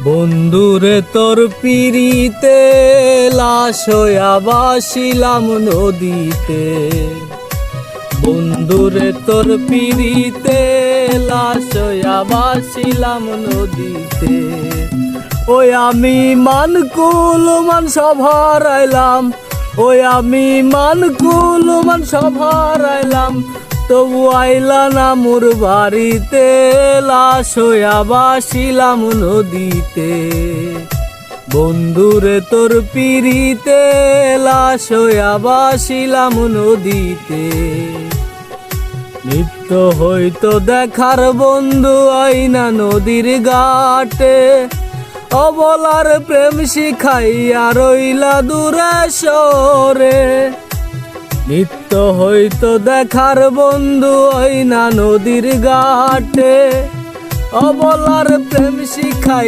বন্ধুরে তোর পিরিতে লাশ হইয়া বাসিলাম নদীতে। বন্ধুরে তোর পিরিতে লাশ হইয়া বাসিলাম নদীতে। ওই আমি মানকুল মান সব হারাইলাম, ওই আমি মানকুল মান সব হারাইলাম, তবু আইলা না মোর বাড়িতে, লাশ হইয়া বাসিলাম নদীতে। বন্ধুরে তোর পিরিতে লাশ হইয়া বাসিলাম নদীতে। নিত্য হইতো দেখার বন্ধু আইনা নদীর ঘাটে, অবলার প্রেম শিখাইয়া রইলা দূরে সরে। নিত্য হইতো দেখার বন্ধু আইনা নদীর ঘাটে, অবলার প্রেম শিখাই